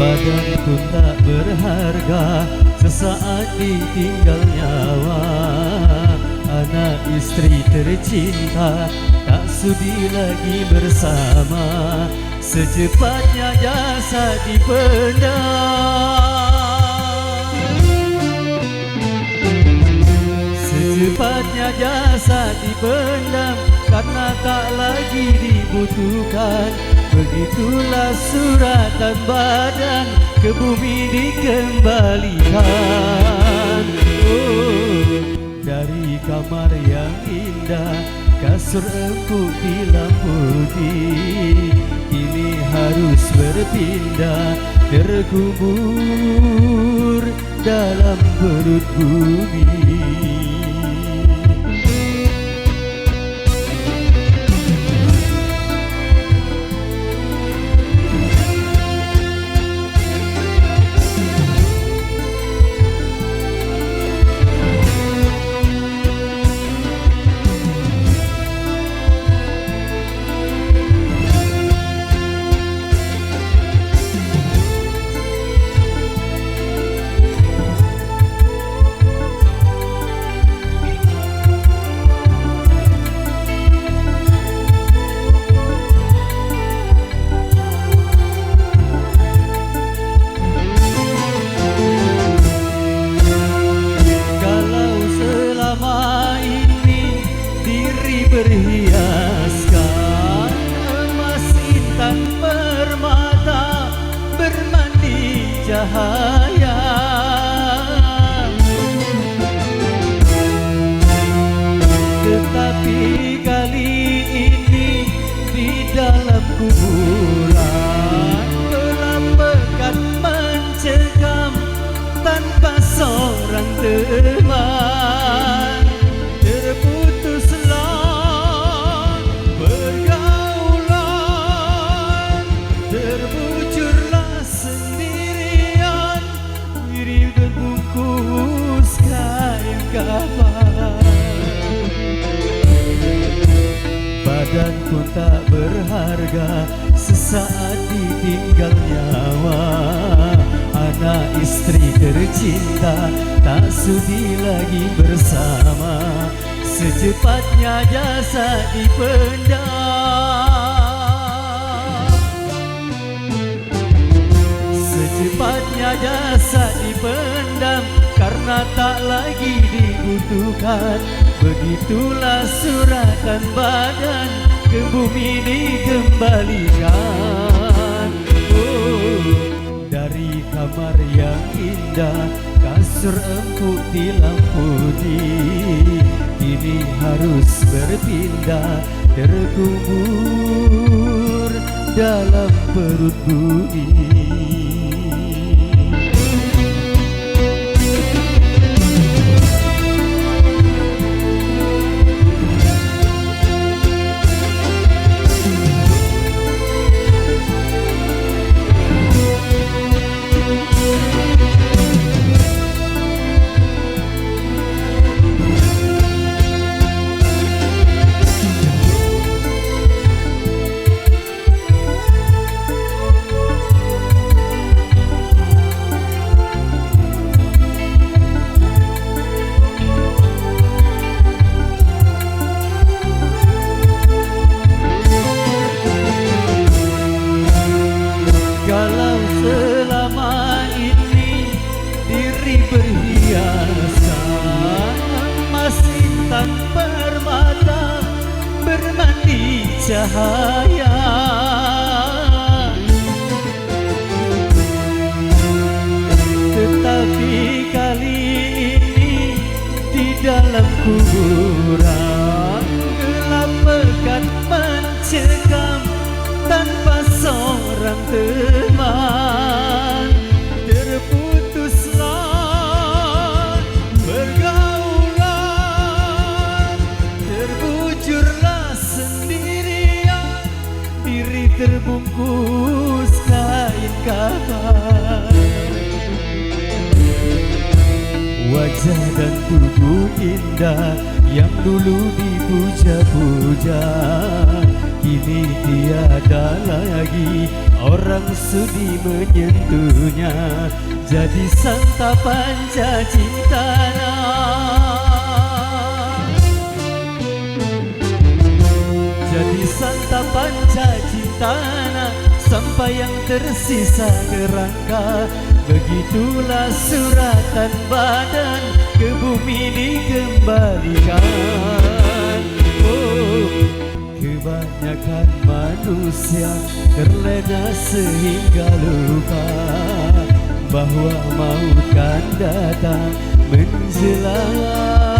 Badanku tak berharga sesaat ditinggal nyawa. Anak istri tercinta tak sudi lagi bersama. Secepatnya jasad dipendam, secepatnya jasad dipendam, karena tak lagi dibutuhkan. Begitulah suratan badan ke bumi dikembalikan. Oh, dari kamar yang indah, kasur empuk dilamputi, kini harus berpindah, terkubur dalam perut bumi. Berhiaskan emas intan permata, bermandi cahaya. Tetapi kali ini di dalam kuburan, gelap pekat mencekam tanpa seorang teman. Terputuslah pergaulan, terbucurlah sendirian, diri terbungkus kain kafan. Badan pun tak berharga sesaat ditinggal nyawa. Anak istri tercinta tak sudi lagi bersama. Secepatnya jasad dipendam, secepatnya jasad dipendam, karena tak lagi dibutuhkan. Begitulah suratan badan ke bumi dikembalikan. Oh, dari kamar yang indah, kasur empuk dilamputi, kini harus berpindah, terkubur dalam perut bumi. Kalau selama ini diri berhiaskan emas intan permata, bermandi cahaya. Tetapi kali ini di dalam kuburan, gelap pekat mencekam tanpa seorang teman. Terputuslah pergaulan, terbucurlah sendirian, diri terbungkus kain kafan. Wajah dan tubuh indah yang dulu dipuja-puja, Kini tiada lagi orang sudi menyentuhnya, jadi santapan cintana. Jadi santapan cintana sampai yang tersisa kerangka. Begitulah suratan badan ke bumi dikembalikan. Oh, kebanyakan manusia terlena sehingga lupa bahwa maut kan datang menjelang.